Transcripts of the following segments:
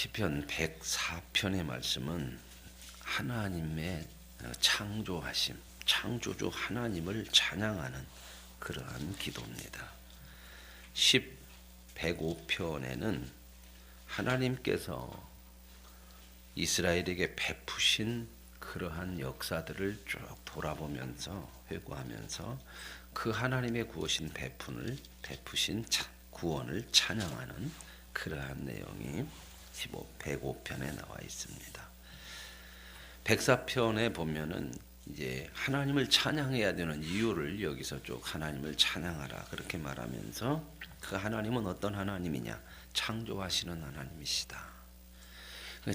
시편 104편의 말씀은 하나님의 창조하심, 창조주 하나님을 찬양하는 그러한 기도입니다. 105편에는 하나님께서 이스라엘에게 베푸신 그러한 역사들을 쭉 돌아보면서 회고하면서 그 하나님의 베푸신 구원을 찬양하는 그러한 내용이 105편에 나와 있습니다. 104편에 보면은 이제 하나님을 찬양해야 되는 이유를 여기서 쭉 하나님을 찬양하라 그렇게 말하면서 그 하나님은 어떤 하나님이냐? 창조하시는 하나님이시다.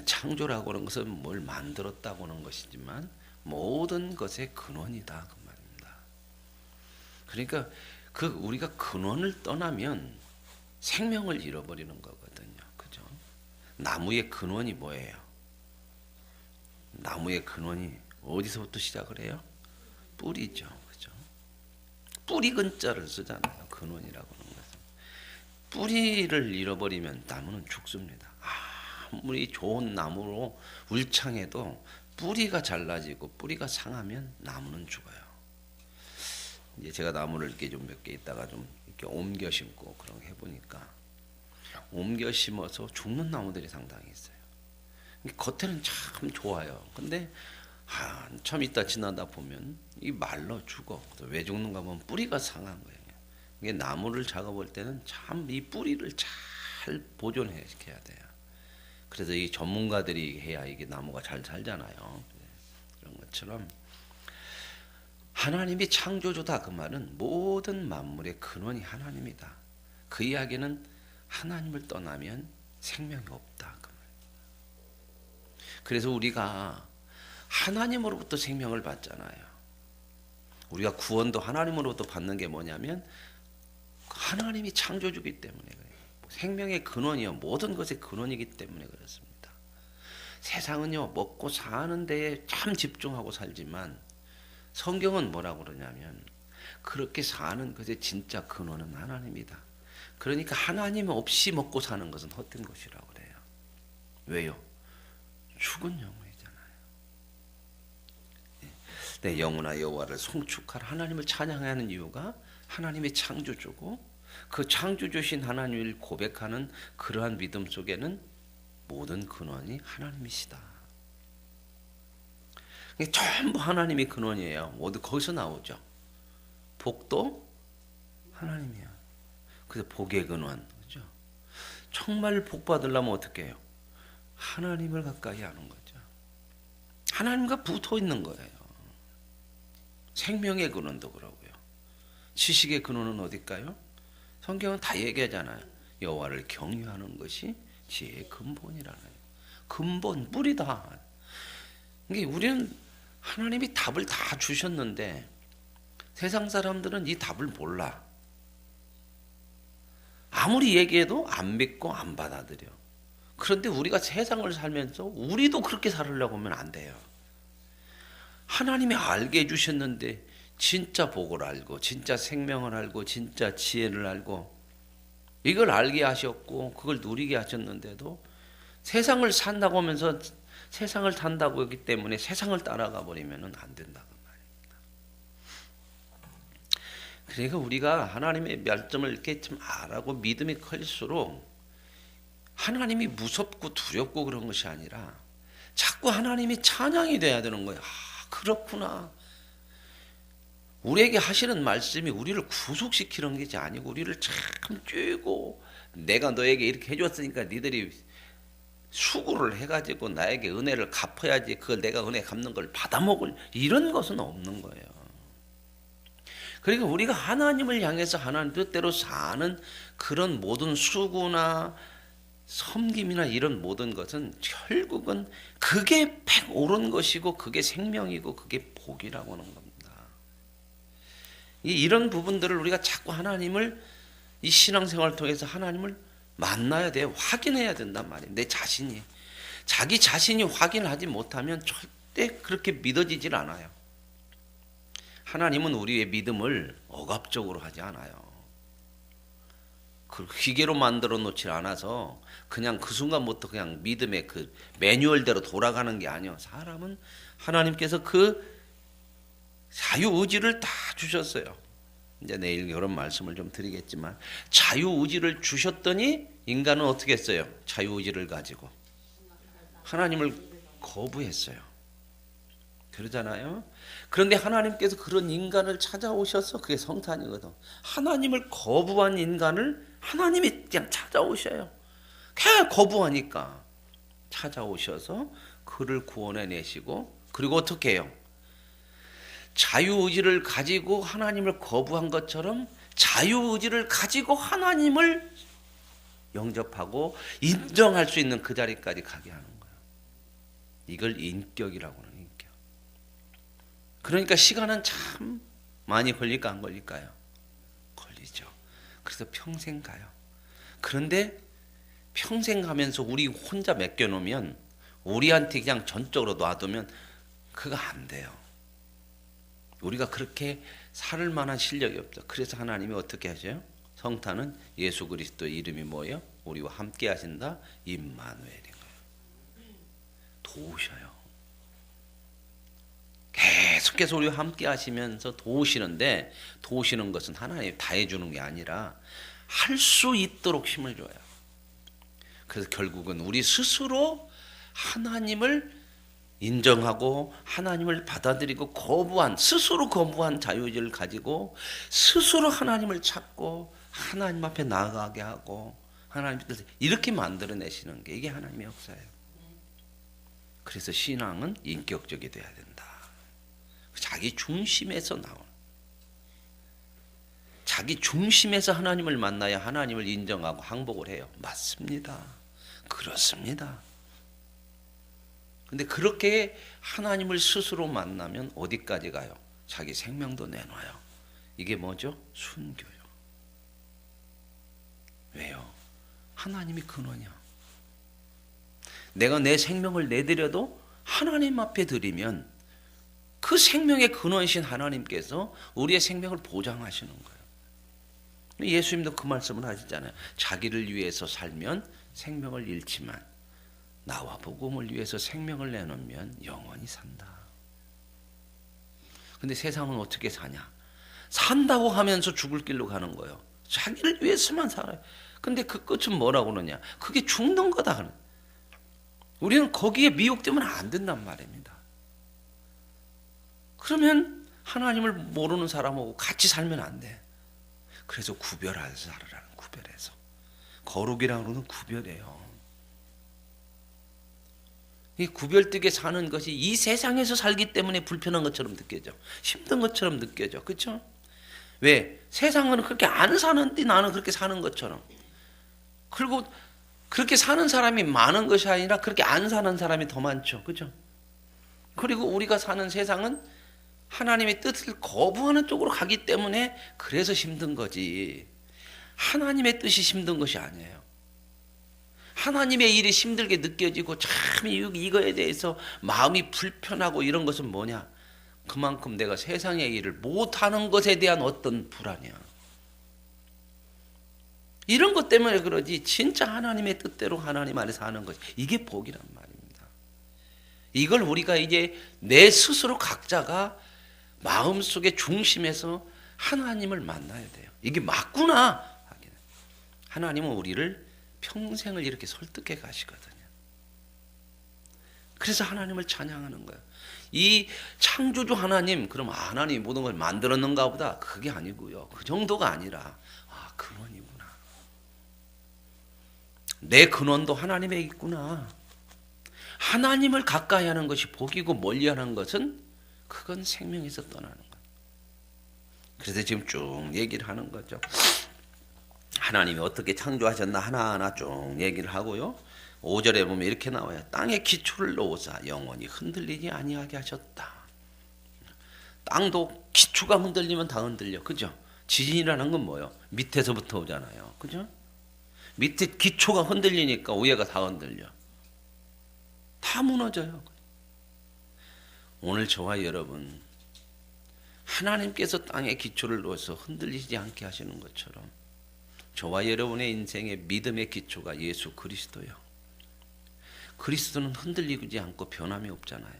창조라고 하는 것은 뭘 만들었다고 하는 것이지만 모든 것의 근원이다 그 말입니다. 그러니까 우리가 근원을 떠나면 생명을 잃어버리는 거거든요. 그죠? 나무의 근원이 뭐예요? 나무의 근원이 어디서부터 시작을 해요? 뿌리죠. 그죠? 뿌리 근자를 쓰잖아요. 근원이라고 하는 것은. 뿌리를 잃어버리면 나무는 죽습니다. 아무리 좋은 나무로 울창해도 뿌리가 잘라지고 뿌리가 상하면 나무는 죽어요. 이제 제가 나무를 이렇게 좀 몇 개 있다가 좀 이렇게 옮겨 심고 그런 거 해보니까 옮겨 심어서 죽는 나무들이 상당히 있어요. 겉에는 참 좋아요. 근데 한참 있다 지나다 보면 이 말라 죽어. 왜 죽는가 하면 뿌리가 상한 거예요. 이게 나무를 작업할 때는 참 이 뿌리를 잘 보존해 시켜야 돼요. 그래서 이 전문가들이 해야 이게 나무가 잘 살잖아요. 그런 것처럼 하나님이 창조주다 그 말은 모든 만물의 근원이 하나님이다. 그 이야기는 하나님을 떠나면 생명이 없다 그 말. 그래서 우리가 하나님으로부터 생명을 받잖아요. 우리가 구원도 하나님으로부터 받는 게 뭐냐면 하나님이 창조주기 때문에 그래요. 생명의 근원이요 모든 것의 근원이기 때문에 그렇습니다. 세상은요 먹고 사는 데에 참 집중하고 살지만 성경은 뭐라고 그러냐면 그렇게 사는 것의 진짜 근원은 하나님이다. 그러니까 하나님 없이 먹고 사는 것은 헛된 것이라고 그래요. 왜요? 죽은 영혼이잖아요. 내 영혼아 여호와를 송축하라. 하나님을 찬양하는 이유가 하나님의 창조주고 그 창조주신 하나님을 고백하는 그러한 믿음 속에는 모든 근원이 하나님이시다. 전부 하나님이 근원이에요. 모두 거기서 나오죠. 복도 하나님이야. 그래서 복의 근원, 그죠? 정말 복 받으려면 어떻게 해요? 하나님을 가까이 하는 거죠. 하나님과 붙어 있는 거예요. 생명의 근원도 그러고요. 지식의 근원은 어딜까요? 성경은 다 얘기하잖아요. 여호와를 경외하는 것이 지혜의 근본이라는 근본, 뿌리다. 이게 우리는 하나님이 답을 다 주셨는데 세상 사람들은 이 답을 몰라. 아무리 얘기해도 안 믿고 안 받아들여. 그런데 우리가 세상을 살면서 우리도 그렇게 살으려고 하면 안 돼요. 하나님이 알게 해주셨는데 진짜 복을 알고 진짜 생명을 알고 진짜 지혜를 알고 이걸 알게 하셨고 그걸 누리게 하셨는데도 세상을 산다고 하면서 세상을 탄다고 했기 때문에 세상을 따라가 버리면 안 된다고 말입니다. 그러니까 우리가 하나님의 말씀을 이렇게 좀 알고 믿음이 클수록 하나님이 무섭고 두렵고 그런 것이 아니라 자꾸 하나님이 찬양이 돼야 되는 거예요. 그렇구나. 우리에게 하시는 말씀이 우리를 구속시키는 것이 아니고 우리를 참 쬐고 내가 너에게 이렇게 해줬으니까 니들이 수고를 해가지고 나에게 은혜를 갚아야지 그걸 내가 은혜 갚는 걸 받아먹을 이런 것은 없는 거예요. 그러니까 우리가 하나님을 향해서 하나님 뜻대로 사는 그런 모든 수고나 섬김이나 이런 모든 것은 결국은 그게 옳은 것이고 그게 생명이고 그게 복이라고 하는 겁니다. 이런 부분들을 우리가 자꾸 하나님을 이 신앙생활을 통해서 하나님을 만나야 돼요. 확인해야 된단 말이에요. 내 자신이. 자기 자신이 확인을 하지 못하면 절대 그렇게 믿어지질 않아요. 하나님은 우리의 믿음을 억압적으로 하지 않아요. 그 기계로 만들어 놓지 않아서 그냥 그 순간부터 그냥 믿음의 그 매뉴얼대로 돌아가는 게 아니요. 사람은 하나님께서 그 자유의지를 다 주셨어요. 이제 내일 이런 말씀을 좀 드리겠지만 자유의지를 주셨더니 인간은 어떻게 했어요? 자유의지를 가지고 하나님을 거부했어요. 그러잖아요. 그런데 하나님께서 그런 인간을 찾아오셔서 그게 성탄이거든. 하나님을 거부한 인간을 하나님이 그냥 찾아오셔요. 그냥 거부하니까 찾아오셔서 그를 구원해 내시고 그리고 어떻게 해요? 자유의지를 가지고 하나님을 거부한 것처럼 자유의지를 가지고 하나님을 영접하고 인정할 수 있는 그 자리까지 가게 하는 거예요. 이걸 인격이라고 하는 인격. 그러니까 시간은 참 많이 걸릴까 안 걸릴까요? 걸리죠. 그래서 평생 가요. 그런데 평생 가면서 우리 혼자 맡겨놓으면 우리한테 그냥 전적으로 놔두면 그거 안 돼요. 우리가 그렇게 살 만한 실력이 없죠. 그래서 하나님이 어떻게 하셔요? 성탄은 예수 그리스도의 이름이 뭐예요? 우리와 함께 하신다. 임마누엘인 거예요. 도우셔요. 계속해서 우리와 함께 하시면서 도우시는데 도우시는 것은 하나님이 다 해주는 게 아니라 할 수 있도록 힘을 줘요. 그래서 결국은 우리 스스로 하나님을 인정하고 하나님을 받아들이고 스스로 거부한 자유의지를 가지고 스스로 하나님을 찾고 하나님 앞에 나아가게 하고 하나님 뜻을 이렇게 만들어내시는 게 이게 하나님의 역사예요. 그래서 신앙은 인격적이 돼야 된다. 자기 중심에서 나오는 자기 중심에서 하나님을 만나야 하나님을 인정하고 항복을 해요. 맞습니다. 그렇습니다. 근데 그렇게 하나님을 스스로 만나면 어디까지 가요? 자기 생명도 내놔요. 이게 뭐죠? 순교요. 왜요? 하나님이 근원이야. 내가 내 생명을 내드려도 하나님 앞에 드리면 그 생명의 근원이신 하나님께서 우리의 생명을 보장하시는 거예요. 예수님도 그 말씀을 하시잖아요. 자기를 위해서 살면 생명을 잃지만 나와 복음을 위해서 생명을 내놓으면 영원히 산다. 근데 세상은 어떻게 사냐? 산다고 하면서 죽을 길로 가는 거예요. 자기를 위해서만 살아요. 근데 그 끝은 뭐라고 그러냐? 그게 죽는 거다. 우리는 거기에 미혹되면 안 된단 말입니다. 그러면 하나님을 모르는 사람하고 같이 살면 안 돼. 그래서 구별해서 살으라는 구별해서. 거룩이라는 것은 구별해요. 이 구별되게 사는 것이 이 세상에서 살기 때문에 불편한 것처럼 느껴져. 힘든 것처럼 느껴져. 그렇죠? 왜? 세상은 그렇게 안 사는데 나는 그렇게 사는 것처럼. 그리고 그렇게 사는 사람이 많은 것이 아니라 그렇게 안 사는 사람이 더 많죠. 그렇죠? 그리고 우리가 사는 세상은 하나님의 뜻을 거부하는 쪽으로 가기 때문에 그래서 힘든 거지. 하나님의 뜻이 힘든 것이 아니에요. 하나님의 일이 힘들게 느껴지고 참 이거에 대해서 마음이 불편하고 이런 것은 뭐냐? 그만큼 내가 세상의 일을 못하는 것에 대한 어떤 불안이야. 이런 것 때문에 그러지 진짜 하나님의 뜻대로 하나님 안에서 하는 것 이게 복이란 말입니다. 이걸 우리가 이제 내 스스로 각자가 마음속의 중심에서 하나님을 만나야 돼요. 이게 맞구나. 하나님은 우리를 평생을 이렇게 설득해 가시거든요. 그래서 하나님을 찬양하는 거예요. 이 창조주 하나님, 그럼 하나님이 모든 걸 만들었는가 보다. 그게 아니고요. 그 정도가 아니라 근원이구나. 내 근원도 하나님에 있구나. 하나님을 가까이 하는 것이 복이고 멀리 하는 것은 그건 생명에서 떠나는 거예요. 그래서 지금 쭉 얘기를 하는 거죠. 하나님이 어떻게 창조하셨나 하나하나 쭉 얘기를 하고요. 5절에 보면 이렇게 나와요. 땅에 기초를 놓으사 영원히 흔들리지 아니하게 하셨다. 땅도 기초가 흔들리면 다 흔들려. 그죠? 지진이라는 건 뭐예요? 밑에서부터 오잖아요. 그죠? 밑에 기초가 흔들리니까 위에가 다 흔들려. 다 무너져요. 오늘 저와 여러분 하나님께서 땅에 기초를 놓아서 흔들리지 않게 하시는 것처럼 저와 여러분의 인생의 믿음의 기초가 예수 그리스도요. 그리스도는 흔들리지 않고 변함이 없잖아요.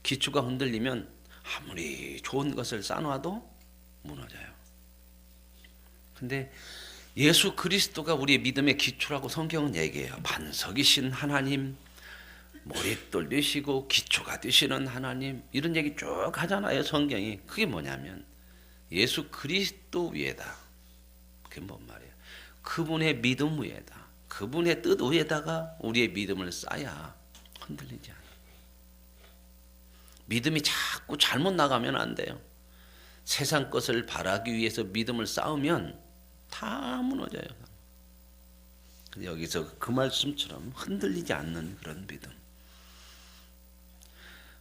기초가 흔들리면 아무리 좋은 것을 쌓아놔도 무너져요. 근데 예수 그리스도가 우리의 믿음의 기초라고 성경은 얘기해요. 반석이신 하나님, 머릿돌 되시고 기초가 되시는 하나님, 이런 얘기 쭉 하잖아요, 성경이. 그게 뭐냐면 예수 그리스도 위에다. 그게 뭔 말이에요? 그분의 믿음 위에다, 그분의 뜻 위에다가 우리의 믿음을 쌓아야 흔들리지 않아요. 믿음이 자꾸 잘못 나가면 안 돼요. 세상 것을 바라기 위해서 믿음을 쌓으면 다 무너져요. 여기서 그 말씀처럼 흔들리지 않는 그런 믿음.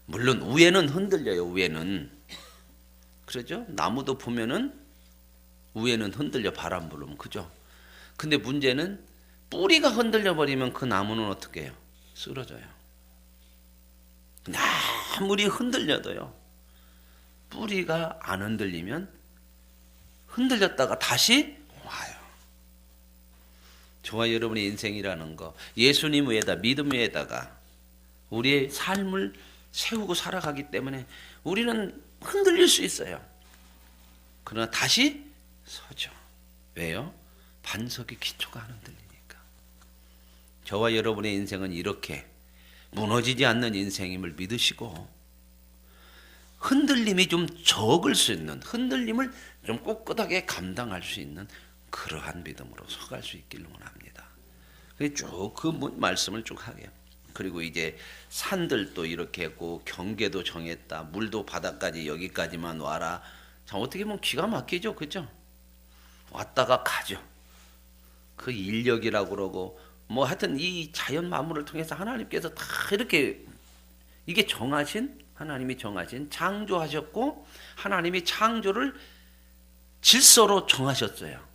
물론 위에는 흔들려요. 위에는 그러죠. 나무도 보면은 위에는 흔들려, 바람 불으면, 그죠? 근데 문제는 뿌리가 흔들려 버리면 그 나무는 어떻게 해요? 쓰러져요. 아무리 흔들려도요, 뿌리가 안 흔들리면 흔들렸다가 다시 와요. 저와 여러분의 인생이라는 거, 예수님 위에다, 믿음 위에다가 우리의 삶을 세우고 살아가기 때문에 우리는 흔들릴 수 있어요. 그러나 다시 서죠. 왜요? 반석의 기초가 안 흔들리니까. 저와 여러분의 인생은 이렇게 무너지지 않는 인생임을 믿으시고, 흔들림이 좀 적을 수 있는, 흔들림을 좀 꿋꿋하게 감당할 수 있는 그러한 믿음으로 서갈 수 있기를 원합니다. 쭉 그 말씀을 쭉 하게요. 그리고 이제 산들도 이렇게 했고 경계도 정했다. 물도 바다까지 여기까지만 와라. 자, 어떻게 보면 기가 막히죠, 그죠? 왔다가 가죠. 그 인력이라고 그러고 뭐 하여튼 이 자연 만물을 통해서 하나님께서 다 이렇게 이게 정하신, 하나님이 정하신, 창조하셨고 하나님이 창조를 질서로 정하셨어요.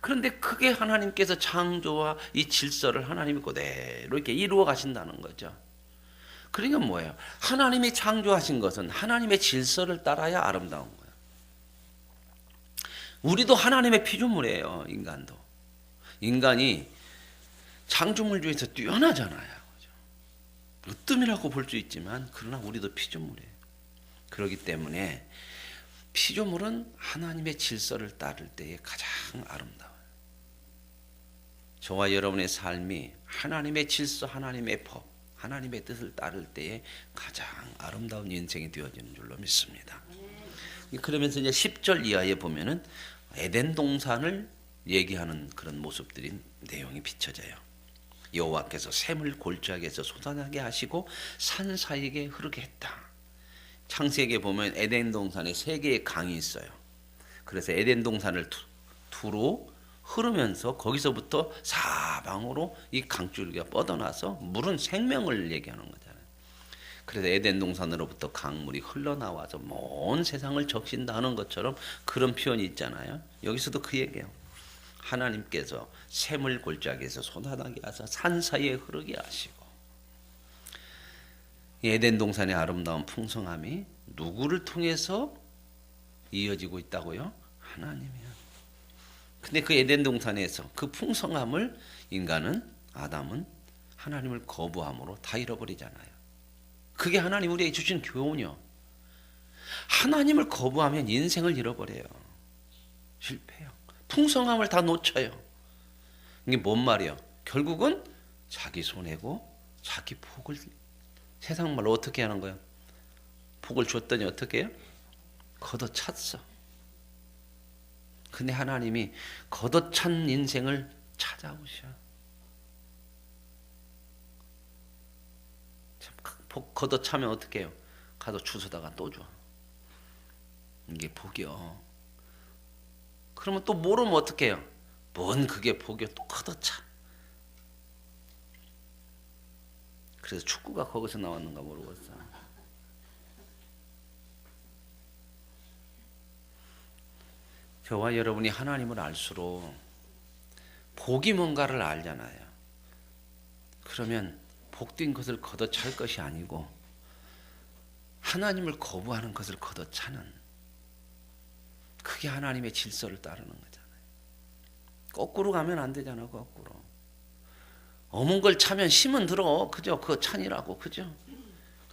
그런데 그게 하나님께서 창조와 이 질서를 하나님이 그대로 이렇게 이루어 가신다는 거죠. 그러니까 뭐예요? 하나님이 창조하신 것은 하나님의 질서를 따라야 아름다운 거예요. 우리도 하나님의 피조물이에요. 인간도. 인간이 창조물 중에서 뛰어나잖아요. 으뜸이라고 볼 수 있지만 그러나 우리도 피조물이에요. 그렇기 때문에 피조물은 하나님의 질서를 따를 때에 가장 아름다워요. 저와 여러분의 삶이 하나님의 질서, 하나님의 법, 하나님의 뜻을 따를 때에 가장 아름다운 인생이 되어지는 줄로 믿습니다. 그러면서 이제 10절 이하에 보면은 에덴 동산을 얘기하는 그런 모습들이 내용이 비춰져요. 여호와께서 샘을 골짜기에서 솟아나게 하시고 산 사이에 흐르게 했다. 창세기에 보면 에덴 동산에 3개의 강이 있어요. 그래서 에덴 동산을 두루 흐르면서 거기서부터 사방으로 이 강줄기가 뻗어나서 물은 생명을 얘기하는 거잖아요. 그래서 에덴 동산으로부터 강물이 흘러나와서 먼 세상을 적신다 하는 것처럼 그런 표현이 있잖아요. 여기서도 그 얘기예요. 하나님께서 샘을 골짜기에서 솟아나게 하사 산 사이에 흐르게 하시고, 에덴 동산의 아름다운 풍성함이 누구를 통해서 이어지고 있다고요? 하나님이요. 근데 그 에덴 동산에서 그 풍성함을 인간은, 아담은 하나님을 거부함으로 다 잃어버리잖아요. 그게 하나님 우리에게 주신 교훈이요. 하나님을 거부하면 인생을 잃어버려요. 실패해요. 풍성함을 다 놓쳐요. 이게 뭔 말이에요? 결국은 자기 손해고 자기 복을, 세상 말로 어떻게 하는 거예요? 복을 줬더니 어떻게 해요? 걷어찼어. 근데 하나님이 걷어찬 인생을 찾아오셔. 복 걷어차면 어떻게 해요? 가서 주워다가 또 줘. 이게 복이요. 그러면 또 모르면 어떻게 해요? 뭔 그게 복이요? 또 걷어차. 그래서 축구가 거기서 나왔는가 모르겠어. 저와 여러분이 하나님을 알수록 복이 뭔가를 알잖아요. 그러면 복된 것을 걷어찰 것이 아니고 하나님을 거부하는 것을 걷어차는, 그게 하나님의 질서를 따르는 거잖아요. 거꾸로 가면 안 되잖아. 거꾸로. 어문 걸 차면 힘은 들어. 그죠? 그거 찬이라고. 그죠?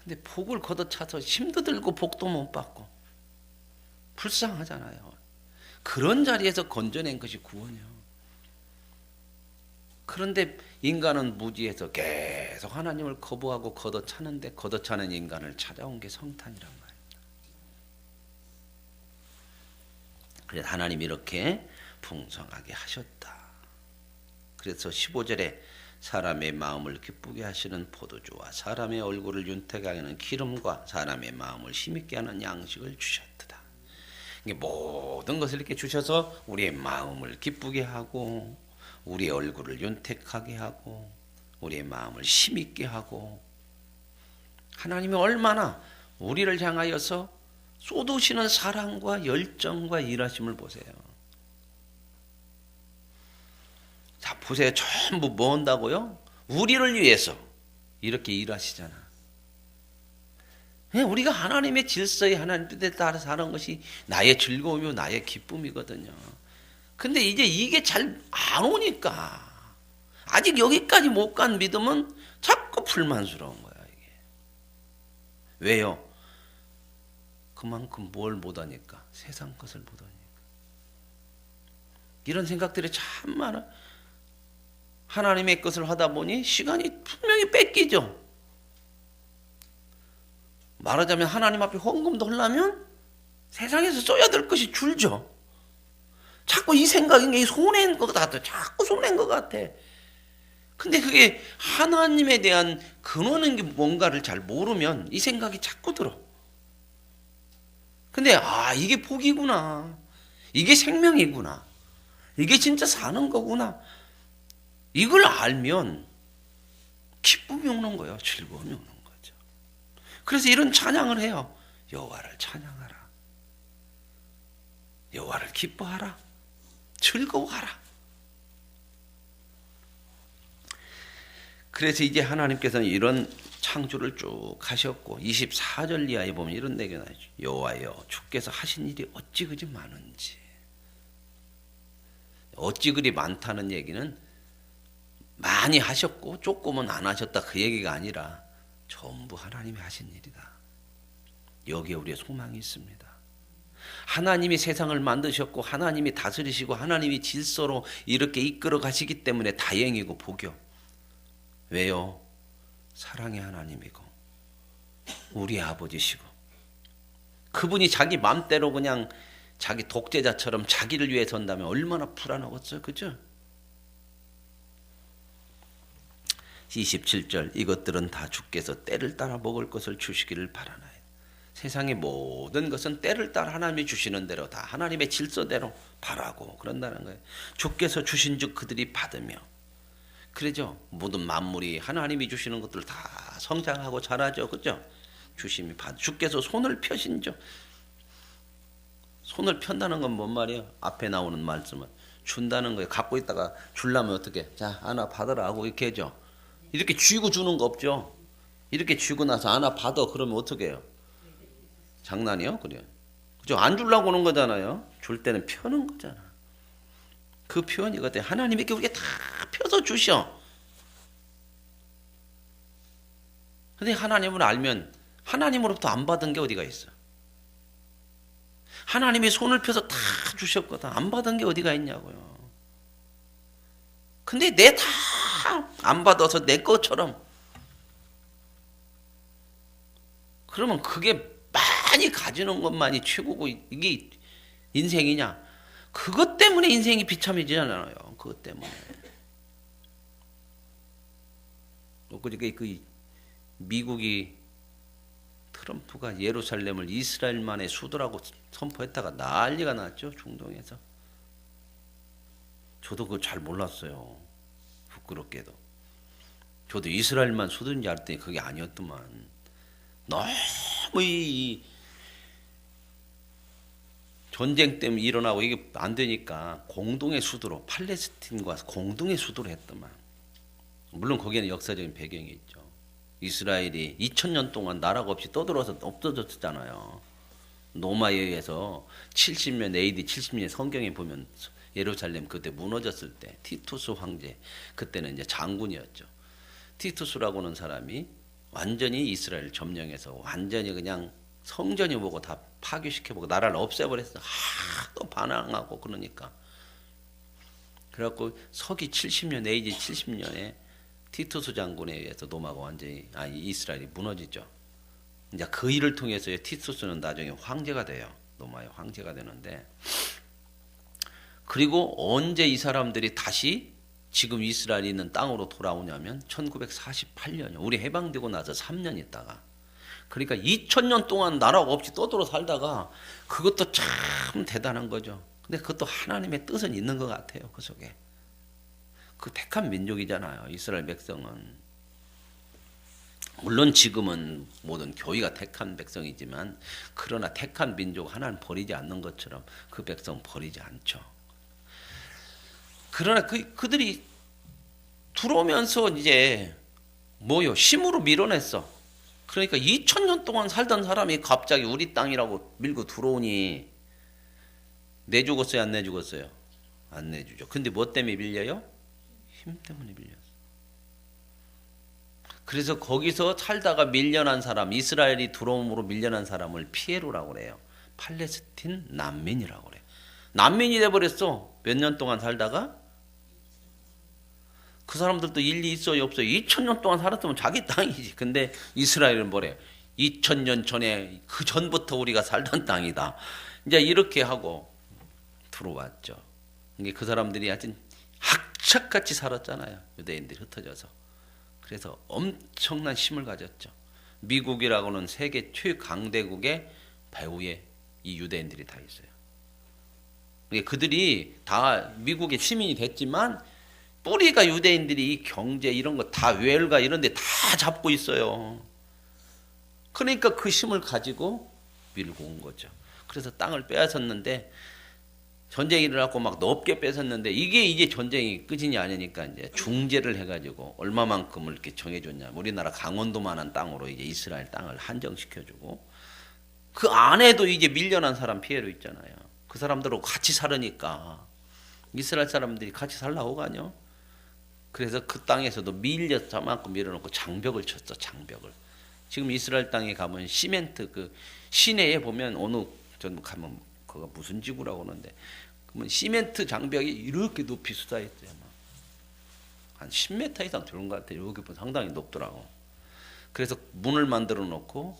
근데 복을 걷어차서 힘도 들고 복도 못 받고 불쌍하잖아요. 그런 자리에서 건져낸 것이 구원이요. 그런데 인간은 무지해서 계속 하나님을 거부하고 걷어차는데 걷어차는 인간을 찾아온 게 성탄이란 말입니다. 그래서 하나님이 이렇게 풍성하게 하셨다. 그래서 15절에 사람의 마음을 기쁘게 하시는 포도주와 사람의 얼굴을 윤택하게 하는 기름과 사람의 마음을 힘있게 하는 양식을 주셨다. 모든 것을 이렇게 주셔서 우리의 마음을 기쁘게 하고 우리의 얼굴을 윤택하게 하고 우리의 마음을 힘있게 하고 하나님이 얼마나 우리를 향하여서 쏟으시는 사랑과 열정과 일하심을 보세요. 자, 보세요. 전부 뭐 한다고요? 우리를 위해서 이렇게 일하시잖아. 우리가 하나님의 질서에 하나님 뜻에 따라 사는 것이 나의 즐거움이고 나의 기쁨이거든요. 근데 이제 이게 잘 안 오니까 아직 여기까지 못 간 믿음은 자꾸 불만스러운 거야. 이게 왜요? 그만큼 뭘 못하니까 세상 것을 못하니까 이런 생각들이 참 많아. 하나님의 것을 하다 보니 시간이 분명히 뺏기죠. 말하자면 하나님 앞에 헌금도 하려면 세상에서 써야 될 것이 줄죠. 자꾸 이 생각이 손해인 것 같아. 자꾸 손해인 것 같아. 근데 그게 하나님에 대한 근원인 게 뭔가를 잘 모르면 이 생각이 자꾸 들어. 근데 이게 복이구나. 이게 생명이구나. 이게 진짜 사는 거구나. 이걸 알면 기쁨이 오는 거예요. 즐거움이 오는 거죠. 그래서 이런 찬양을 해요. 여호와를 찬양하라. 여호와를 기뻐하라. 즐거워하라. 그래서 이제 하나님께서는 이런 창조를 쭉 하셨고 24절 이하에 보면 이런 내게 나죠. 여호와여 주께서 하신 일이 어찌 그리 많은지. 어찌 그리 많다는 얘기는 많이 하셨고 조금은 안 하셨다 그 얘기가 아니라 전부 하나님이 하신 일이다. 여기에 우리의 소망이 있습니다. 하나님이 세상을 만드셨고 하나님이 다스리시고 하나님이 질서로 이렇게 이끌어 가시기 때문에 다행이고 복이요. 왜요? 사랑의 하나님이고 우리 아버지시고 그분이 자기 맘대로 그냥 자기 독재자처럼 자기를 위해 선다면 얼마나 불안하겠어요. 그죠? 27절 이것들은 다 주께서 때를 따라 먹을 것을 주시기를 바라나이다. 세상의 모든 것은 때를 따라 하나님이 주시는 대로 다 하나님의 질서대로 바라고 그런다는 거예요. 주께서 주신 즉 그들이 받으며 그러죠. 모든 만물이 하나님이 주시는 것들 다 성장하고 자라죠. 그죠? 주심이 주께서 손을 펴신죠. 손을 편다는 건 뭔 말이에요? 앞에 나오는 말씀은 준다는 거예요. 갖고 있다가 주려면 어떻게? 자, 하나 받으라 하고 이렇게 해죠. 이렇게 쥐고 주는 거 없죠. 이렇게 쥐고 나서 하나 받아 그러면 어떻게 해요? 장난이요? 그래요. 그죠? 안 주려고 하는 거잖아요. 줄 때는 펴는 거잖아. 그 표현이거든요. 하나님이 이렇게 우리가 다 펴서 주셔. 근데 하나님을 알면 하나님으로부터 안 받은 게 어디가 있어? 하나님이 손을 펴서 다 주셨거든. 안 받은 게 어디가 있냐고요. 근데 내 다 안 받아서 내 것처럼 그러면 그게 많이 가지는 것만이 최고고 이게 인생이냐? 그것 때문에 인생이 비참해지잖아요. 그것 때문에. 그러니까 그 미국이 트럼프가 예루살렘을 이스라엘만의 수도라고 선포했다가 난리가 났죠. 중동에서. 저도 그거 잘 몰랐어요. 부끄럽게도. 저도 이스라엘만 수도인 줄 알았더니 그게 아니었더만. 너무 이 전쟁 때문에 일어나고 이게 안 되니까 공동의 수도로 팔레스틴과 공동의 수도로 했더만. 물론 거기에는 역사적인 배경이 있죠. 이스라엘이 2000년 동안 나라가 없이 떠들어서 없어졌잖아요. 로마에 의해서 70년 AD 70년 성경에 보면 예루살렘 그때 무너졌을 때 티투스 황제 그때는 이제 장군이었죠. 티투스라고는 사람이 완전히 이스라엘 점령해서 완전히 그냥 성전이 보고 다 파괴시켜보고 나라를 없애버렸어. 또 반항하고 그러니까. 그래갖고 서기 70년 AD 70년에 티투스 장군에 의해서 로마가 완전히 이스라엘이 무너지죠. 이제 그 일을 통해서 티투스는 나중에 황제가 돼요. 로마의 황제가 되는데, 그리고 언제 이 사람들이 다시 지금 이스라엘이 있는 땅으로 돌아오냐면 1948년이요. 우리 해방되고 나서 3년 있다가. 그러니까 2000년 동안 나라가 없이 떠돌아 살다가 그것도 참 대단한 거죠. 근데 그것도 하나님의 뜻은 있는 것 같아요. 그 속에. 그 택한 민족이잖아요. 이스라엘 백성은. 물론 지금은 모든 교회가 택한 백성이지만 그러나 택한 민족 하나는 버리지 않는 것처럼 그 백성 버리지 않죠. 그러나 그들이 들어오면서 이제 힘으로 밀어냈어. 그러니까 2000년 동안 살던 사람이 갑자기 우리 땅이라고 밀고 들어오니 내주겠어요? 안 내주겠어요? 안 내주죠. 근데 뭐 때문에 밀려요? 힘 때문에 밀렸어. 그래서 거기서 살다가 밀려난 사람, 이스라엘이 들어옴으로 밀려난 사람을 피에로라고 그래요. 팔레스틴 난민이라고 그래요. 난민이 돼버렸어. 몇 년 동안 살다가. 그 사람들도 일리 있어요, 없어요? 2000년 동안 살았으면 자기 땅이지. 근데 이스라엘은 뭐래요? 2000년 전에 그 전부터 우리가 살던 땅이다. 이제 이렇게 하고 들어왔죠. 그 사람들이 아주 학착같이 살았잖아요. 유대인들이 흩어져서. 그래서 엄청난 힘을 가졌죠. 미국이라고는 세계 최강대국의 배후에 이 유대인들이 다 있어요. 그들이 다 미국의 시민이 됐지만 뿌리가 유대인들이 이 경제 이런 거 다 웰가 이런 데 다 잡고 있어요. 그러니까 그 힘을 가지고 밀고 온 거죠. 그래서 땅을 빼앗았는데 전쟁이 일어나고 막 넓게 뺏었는데 이게 이제 전쟁이 끝이 아니니까 이제 중재를 해가지고 얼마만큼을 이렇게 정해줬냐. 우리나라 강원도만한 땅으로 이제 이스라엘 땅을 한정시켜주고 그 안에도 이제 밀려난 사람 피해로 있잖아요. 그 사람들하고 같이 살으니까 이스라엘 사람들이 같이 살라고 가뇨. 그래서 그 땅에서도 밀려서 저만큼 밀어놓고 장벽을 쳤어. 장벽을. 지금 이스라엘 땅에 가면 시멘트 그 시내에 보면 어느 전 가면 그거 무슨 지구라고 하는데 그러면 시멘트 장벽이 이렇게 높이 솟아있어요. 한 10m 이상 되는 것 같아요. 여기 보면 상당히 높더라고. 그래서 문을 만들어 놓고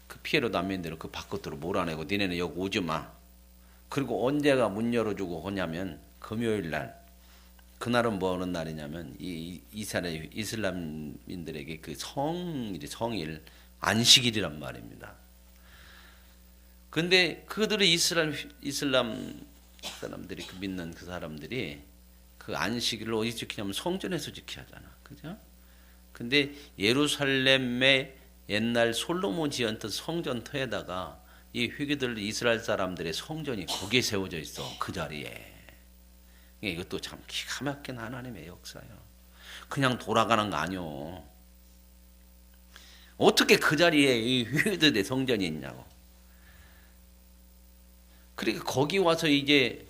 그 피에로 난민들을 그 바깥으로 몰아내고 니네는 여기 오지 마. 그리고 언제가 문 열어주고 하냐면 금요일 날. 그날은 뭐 하는 날이냐면 이 이스라엘 이슬람인들에게 그 성일 안식일이란 말입니다. 근데 그들의 이슬람 사람들이 그 믿는 그 사람들이 그 안식일을 어디 지키냐면 성전에서 지키잖아. 그죠? 근데 예루살렘의 옛날 솔로몬 지었던 성전터에다가 이 회개들 이스라엘 사람들의 성전이 거기에 세워져 있어. 그 자리에. 이것도 참 기가 막힌 하나님의 역사예요. 그냥 돌아가는 거 아니오. 어떻게 그 자리에 이 회개들의 성전이 있냐고. 그러니까 거기 와서 이제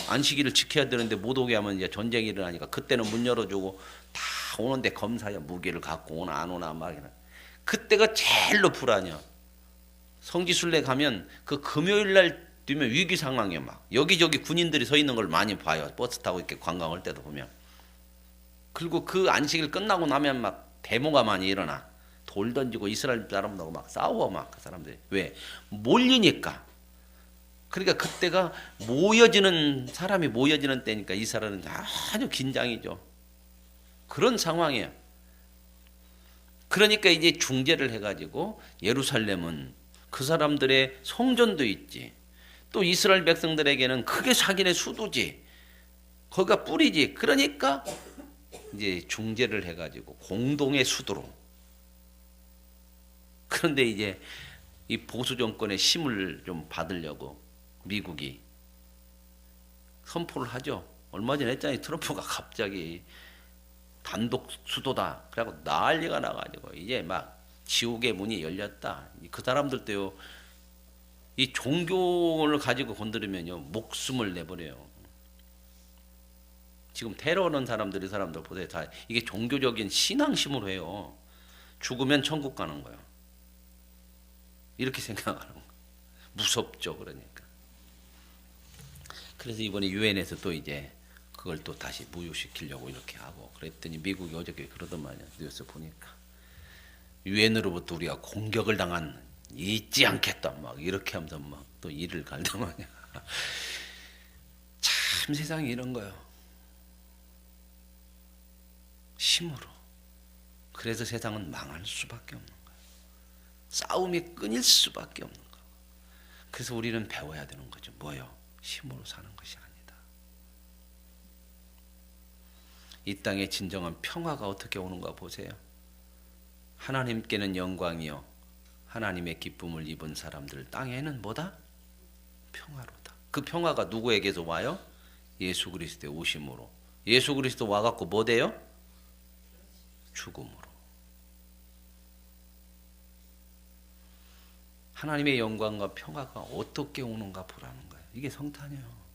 안식일을 지켜야 되는데 못 오게 하면 이제 전쟁이 일어나니까 그때는 문 열어주고 다 오는데 검사야 무기를 갖고 오나 안 오나 막 그때가 제일로 불안이야. 성지순례 가면 그 금요일 날 되면 위기 상황이야. 막 여기저기 군인들이 서 있는 걸 많이 봐요. 버스 타고 이렇게 관광할 때도 보면. 그리고 그 안식일 끝나고 나면 막 데모가 많이 일어나. 돌 던지고 이스라엘 사람들하고 막 싸워 막 그 사람들이. 왜? 몰리니까. 그러니까 그때가 사람이 모여지는 때니까 이스라엘은 아주 긴장이죠. 그런 상황이에요. 그러니까 이제 중재를 해가지고 예루살렘은 그 사람들의 성전도 있지. 또 이스라엘 백성들에게는 크게 자기네 수도지. 거기가 뿌리지. 그러니까 이제 중재를 해가지고 공동의 수도로. 그런데 이제 이 보수 정권의 힘을 좀 받으려고 미국이 선포를 하죠. 얼마 전에 했잖아요. 트럼프가 갑자기 단독 수도다. 그래갖고 난리가 나가지고 이제 막 지옥의 문이 열렸다. 그 사람들도요. 이 종교를 가지고 건드리면요 목숨을 내버려요. 지금 테러하는 사람들, 이 사람들 보세요. 다 이게 종교적인 신앙심으로 해요. 죽으면 천국 가는 거예요. 이렇게 생각하는 거예요. 무섭죠, 그러니까. 그래서 이번에 유엔에서 또 이제 그걸 또 다시 무효시키려고 이렇게 하고 그랬더니 미국이 어저께 그러더만요. 뉴스 보니까 유엔으로부터 우리가 공격을 당한 잊지 않겠다 막 이렇게 하면서 막 또 이를 갈더만요. 참 세상이 이런 거예요. 힘으로. 그래서 세상은 망할 수밖에 없는 거예요. 싸움이 끊일 수밖에 없는 거예요. 그래서 우리는 배워야 되는 거죠. 뭐요? 힘으로 사는 것이 아니다. 이 땅의 진정한 평화가 어떻게 오는가 보세요. 하나님께는 영광이요 하나님의 기쁨을 입은 사람들 땅에는 뭐다? 평화로다. 그 평화가 누구에게서 와요? 예수 그리스도의 오심으로. 예수 그리스도 와갖고 뭐 돼요? 죽음으로. 하나님의 영광과 평화가 어떻게 오는가 보라는 거예요. 이게 성탄이에요.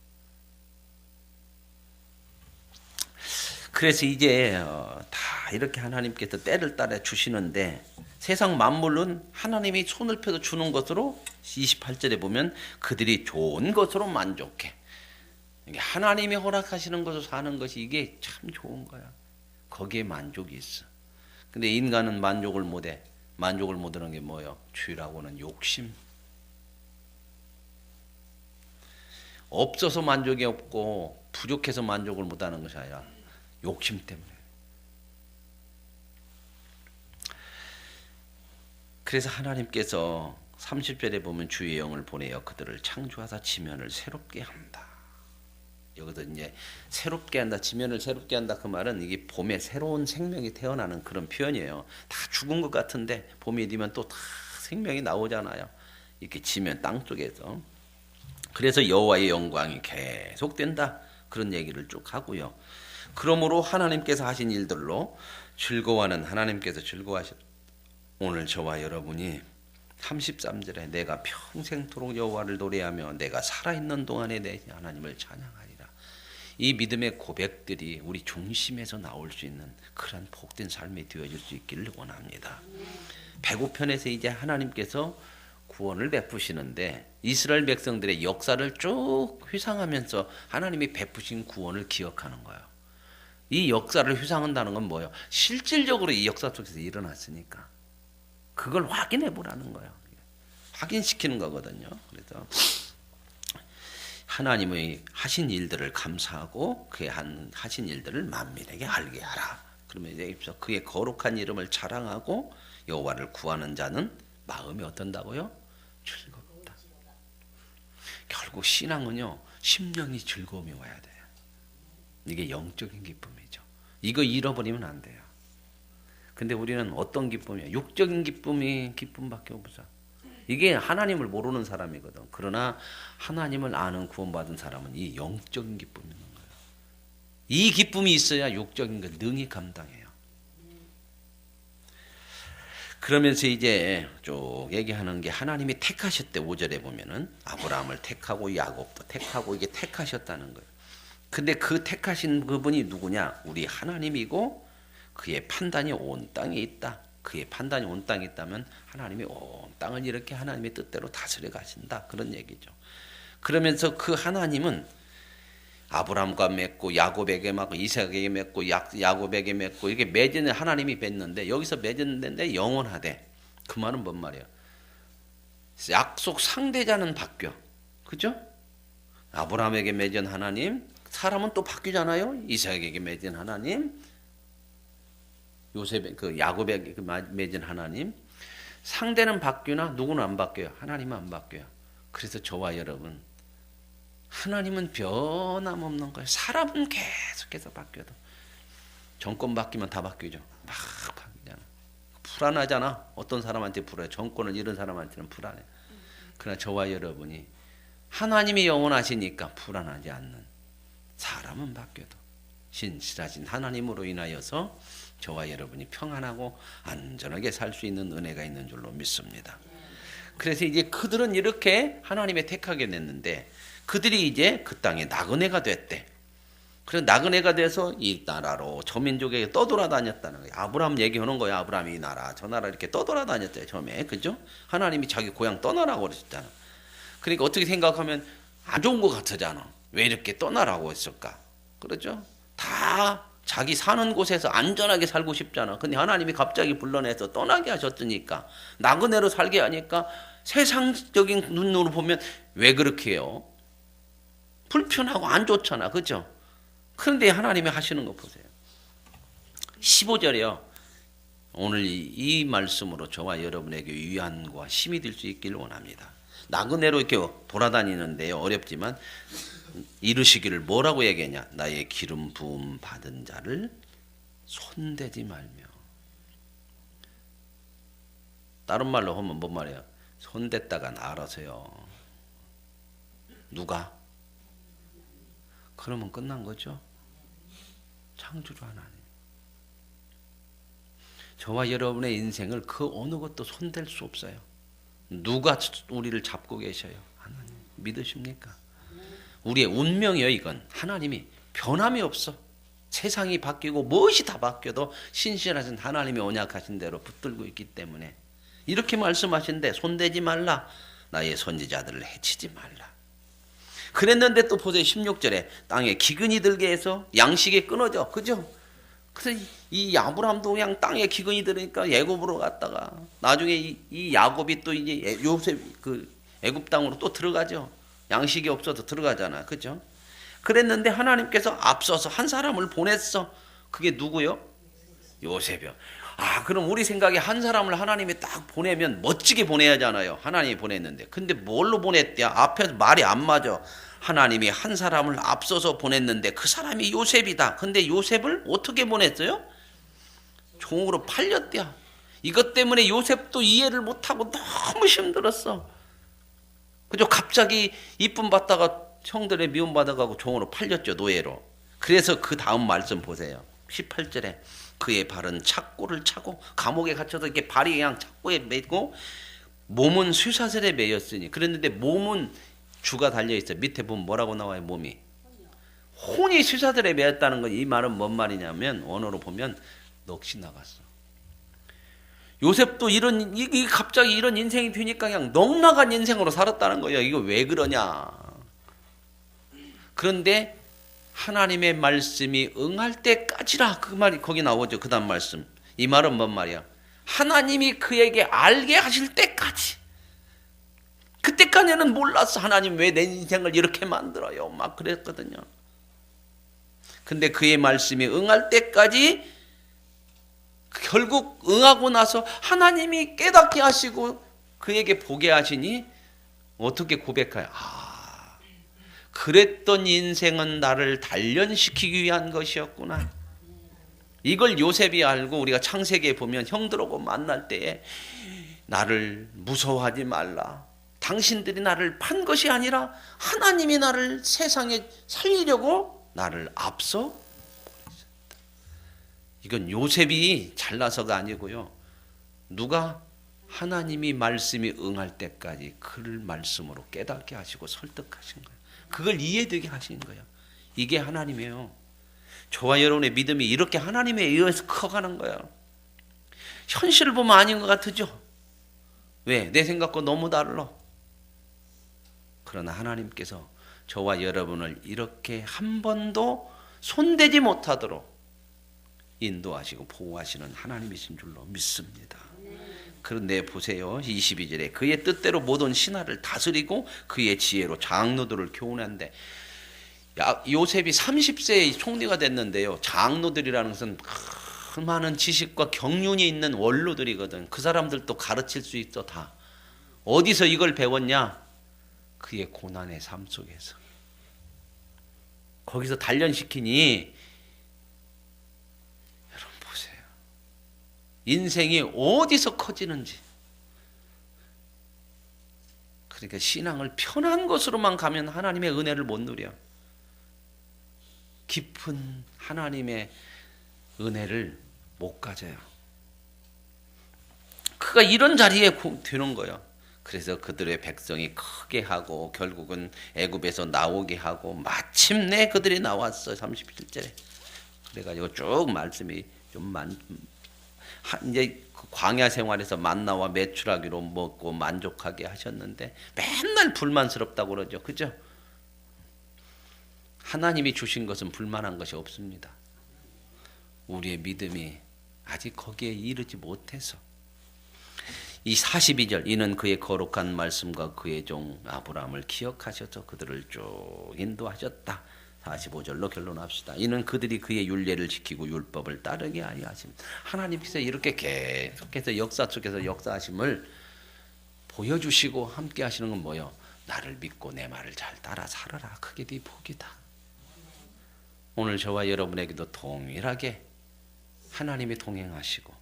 그래서 이제 다 이렇게 하나님께서 때를 따라 주시는데 세상 만물은 하나님이 손을 펴서 주는 것으로 28절에 보면 그들이 좋은 것으로 만족해. 하나님이 허락하시는 것으로 사는 것이 이게 참 좋은 거야. 거기에 만족이 있어. 근데 인간은 만족을 못해. 만족을 못하는 게 뭐예요? 죄라고는 욕심. 없어서 만족이 없고 부족해서 만족을 못하는 것이 아니라 욕심 때문에. 그래서 하나님께서 30절에 보면 주의 영을 보내어 그들을 창조하사 지면을 새롭게 한다. 여기서 이제 새롭게 한다, 지면을 새롭게 한다 그 말은 이게 봄에 새로운 생명이 태어나는 그런 표현이에요. 다 죽은 것 같은데 봄이 되면 또 다 생명이 나오잖아요. 이렇게 지면 땅 쪽에서. 그래서 여호와의 영광이 계속된다. 그런 얘기를 쭉 하고요. 그러므로 하나님께서 하신 일들로 즐거워하는 하나님께서 즐거워하신 오늘 저와 여러분이 33절에 내가 평생토록 여호와를 노래하며 내가 살아있는 동안에 내 하나님을 찬양하리라. 이 믿음의 고백들이 우리 중심에서 나올 수 있는 그런 복된 삶이 되어질 수 있기를 원합니다. 배고편에서 이제 하나님께서 구원을 베푸시는데 이스라엘 백성들의 역사를 쭉 회상하면서 하나님이 베푸신 구원을 기억하는 거예요. 이 역사를 회상한다는 건 뭐예요? 실질적으로 이 역사 속에서 일어났으니까 그걸 확인해 보라는 거예요. 확인시키는 거거든요. 그래서 하나님의 하신 일들을 감사하고 그의 하신 일들을 만민에게 알게 하라. 그러면 이제 그의 거룩한 이름을 자랑하고 여호와를 구하는 자는 마음이 어떤다고요? 즐겁다. 결국 신앙은요, 심령이 즐거움이 와야 돼요. 이게 영적인 기쁨이죠. 이거 잃어버리면 안 돼요. 근데 우리는 어떤 기쁨이에요? 육적인 기쁨이 기쁨밖에 없어. 이게 하나님을 모르는 사람이거든. 그러나 하나님을 아는 구원받은 사람은 이 영적인 기쁨이 있는 거예요. 이 기쁨이 있어야 육적인 걸 능히 감당해요. 그러면서 이제 쭉 얘기하는 게 하나님이 택하셨대. 5절에 보면은 아브라함을 택하고 야곱도 택하고 이게 택하셨다는 거예요. 근데 그 택하신 그분이 누구냐? 우리 하나님이고 그의 판단이 온 땅에 있다. 그의 판단이 온 땅에 있다면 하나님이 온 땅을 이렇게 하나님의 뜻대로 다스려 가신다. 그런 얘기죠. 그러면서 그 하나님은 아브라함과 맺고 야곱에게 맺고 이삭에게 맺고 야곱에게 맺고 이게 맺은 하나님이 맺는데 여기서 맺었는데 영원하대. 그 말은 뭔 말이에요? 약속 상대자는 바뀌어. 그죠? 아브라함에게 맺은 하나님, 사람은 또 바뀌잖아요. 이삭에게 맺은 하나님, 요셉 그 야곱에게 맺은 하나님. 상대는 바뀌나 누구는 안 바뀌어요. 하나님은 안 바뀌어요. 그래서 저와 여러분, 하나님은 변함없는 거예요. 사람은 계속해서 바뀌어도 정권 바뀌면 다 바뀌죠. 막 바뀌잖아. 불안하잖아. 어떤 사람한테 불안해. 정권을 잃은 사람한테는 불안해. 그러나 저와 여러분이 하나님이 영원하시니까 불안하지 않는, 사람은 바뀌어도 신실하신 하나님으로 인하여서 저와 여러분이 평안하고 안전하게 살 수 있는 은혜가 있는 줄로 믿습니다. 그래서 이제 그들은 이렇게 하나님의 택하게 됐는데 그들이 이제 그 땅에 나그네가 됐대. 그래서 나그네가 돼서 이 나라로 저 민족에게 떠돌아다녔다는 거예요. 아브라함 얘기하는 거예요. 아브라함이 이 나라 저 나라 이렇게 떠돌아다녔대요. 처음에. 그죠? 하나님이 자기 고향 떠나라고 그러셨잖아. 그러니까 어떻게 생각하면 안 좋은 것 같잖아. 왜 이렇게 떠나라고 했을까? 그렇죠? 다 자기 사는 곳에서 안전하게 살고 싶잖아. 근데 하나님이 갑자기 불러내서 떠나게 하셨으니까 나그네로 살게 하니까 세상적인 눈으로 보면 왜 그렇게 해요? 불편하고 안 좋잖아. 그죠? 그런데 하나님이 하시는 거 보세요. 15절이요. 오늘 이 말씀으로 저와 여러분에게 위안과 힘이 될 수 있기를 원합니다. 나그네로 이렇게 돌아다니는데요. 어렵지만 이르시기를 뭐라고 얘기하냐. 나의 기름 부음 받은 자를 손대지 말며. 다른 말로 하면 뭔 말이에요? 손댔다가 알아서요. 누가? 그러면 끝난 거죠. 창조주 하나님. 저와 여러분의 인생을 그 어느 것도 손댈 수 없어요. 누가 우리를 잡고 계셔요? 하나님. 믿으십니까? 우리의 운명이에요. 이건 하나님이 변함이 없어. 세상이 바뀌고 무엇이 다 바뀌어도 신실하신 하나님이 언약하신 대로 붙들고 있기 때문에 이렇게 말씀하신데 손대지 말라. 나의 선지자들을 해치지 말라. 그랬는데 또 보세요. 16절에 땅에 기근이 들게 해서 양식이 끊어져. 그죠? 그래서 이 아브라함도 그냥 땅에 기근이 들으니까 애굽으로 갔다가 나중에 이 야곱이 또 이제 요셉 그 애굽 땅으로 또 들어가죠. 양식이 없어서 들어가잖아. 그죠? 그랬는데 하나님께서 앞서서 한 사람을 보냈어. 그게 누구요? 요셉이요. 아, 그럼 우리 생각에 한 사람을 하나님이 딱 보내면 멋지게 보내야 하잖아요. 하나님이 보냈는데. 근데 뭘로 보냈대요? 앞에서 말이 안 맞아. 하나님이 한 사람을 앞서서 보냈는데 그 사람이 요셉이다. 근데 요셉을 어떻게 보냈어요? 종으로 팔렸대요. 이것 때문에 요셉도 이해를 못하고 너무 힘들었어. 그죠? 갑자기 이쁨 받다가 형들의 미움 받아가고 종으로 팔렸죠. 노예로. 그래서 그 다음 말씀 보세요. 18절에 그의 발은 착고를 차고 감옥에 갇혀서 이렇게 발이 그냥 착고에 매고 몸은 쇠사슬에 매였으니. 그랬는데 몸은 주가 달려있어요. 밑에 보면 뭐라고 나와요? 몸이. 혼이 쇠사슬에 매였다는 건 이 말은 뭔 말이냐면 원어로 보면 넋이 나갔어. 요셉도 이 갑자기 이런 인생이 되니까 그냥 넋 나간 인생으로 살았다는 거예요. 이거 왜 그러냐. 그런데 하나님의 말씀이 응할 때까지라 그 말이 거기 나오죠. 그 다음 말씀. 이 말은 뭔 말이야? 하나님이 그에게 알게 하실 때까지. 그때까지는 몰랐어. 하나님 왜 내 인생을 이렇게 만들어요? 막 그랬거든요. 근데 그의 말씀이 응할 때까지 결국 응하고 나서 하나님이 깨닫게 하시고 그에게 보게 하시니 어떻게 고백해요? 그랬던 인생은 나를 단련시키기 위한 것이었구나. 이걸 요셉이 알고 우리가 창세기에 보면 형들하고 만날 때에 나를 무서워하지 말라. 당신들이 나를 판 것이 아니라 하나님이 나를 세상에 살리려고 나를 앞서. 이건 요셉이 잘나서가 아니고요. 누가 하나님이 말씀이 응할 때까지 그를 말씀으로 깨닫게 하시고 설득하신 거예요. 그걸 이해되게 하신 거예요. 이게 하나님이에요. 저와 여러분의 믿음이 이렇게 하나님에 의해서 커가는 거예요. 현실을 보면 아닌 것 같으죠? 왜? 내 생각과 너무 달라. 그러나 하나님께서 저와 여러분을 이렇게 한 번도 손대지 못하도록 인도하시고 보호하시는 하나님이신 줄로 믿습니다. 그런데 보세요. 22절에 그의 뜻대로 모든 신하를 다스리고 그의 지혜로 장로들을 교훈한데 요셉이 30세의 총리가 됐는데요. 장로들이라는 것은 많은 지식과 경륜이 있는 원로들이거든. 그 사람들도 가르칠 수 있어 다. 어디서 이걸 배웠냐? 그의 고난의 삶 속에서. 거기서 단련시키니 여러분 보세요. 인생이 어디서 커지는지. 그러니까 신앙을 편한 것으로만 가면 하나님의 은혜를 못 누려. 깊은 하나님의 은혜를 못 가져요. 그가 이런 자리에 되는 거예요. 그래서 그들의 백성이 크게 하고 결국은 애굽에서 나오게 하고 마침내 그들이 나왔어. 31절에. 그래가지고 쭉 말씀이 이제 그 광야 생활에서 만나와 메추라기로 먹고 만족하게 하셨는데 맨날 불만스럽다고 그러죠. 그죠? 하나님이 주신 것은 불만한 것이 없습니다. 우리의 믿음이 아직 거기에 이르지 못해서. 이 42절, 이는 그의 거룩한 말씀과 그의 종 아브라함을 기억하셔서 그들을 쭉 인도하셨다. 45절로 결론합시다. 이는 그들이 그의 율례를 지키고 율법을 따르게 하려 하십니다. 하나님께서 이렇게 계속해서 역사 속에서 역사하심을 보여주시고 함께 하시는 건 뭐요? 나를 믿고 내 말을 잘 따라 살아라. 그게 네 복이다. 오늘 저와 여러분에게도 동일하게 하나님이 동행하시고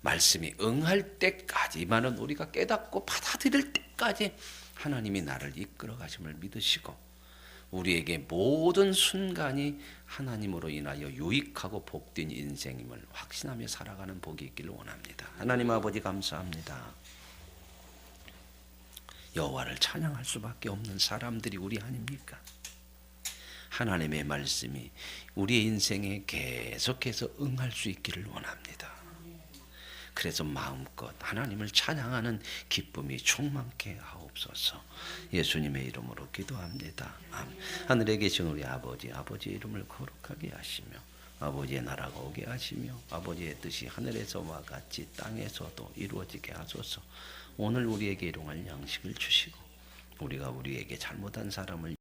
말씀이 응할 때까지만은 우리가 깨닫고 받아들일 때까지 하나님이 나를 이끌어 가심을 믿으시고 우리에게 모든 순간이 하나님으로 인하여 유익하고 복된 인생임을 확신하며 살아가는 복이 있기를 원합니다. 하나님 아버지 감사합니다. 여호와를 찬양할 수밖에 없는 사람들이 우리 아닙니까? 하나님의 말씀이 우리의 인생에 계속해서 응할 수 있기를 원합니다. 그래서 마음껏 하나님을 찬양하는 기쁨이 충만케 하옵소서. 예수님의 이름으로 기도합니다. 아멘. 하늘에 계신 우리 아버지, 아버지의 이름을 거룩하게 하시며 아버지의 나라가 오게 하시며 아버지의 뜻이 하늘에서와 같이 땅에서도 이루어지게 하소서. 오늘 우리에게 일용할 양식을 주시고 우리가 우리에게 잘못한 사람을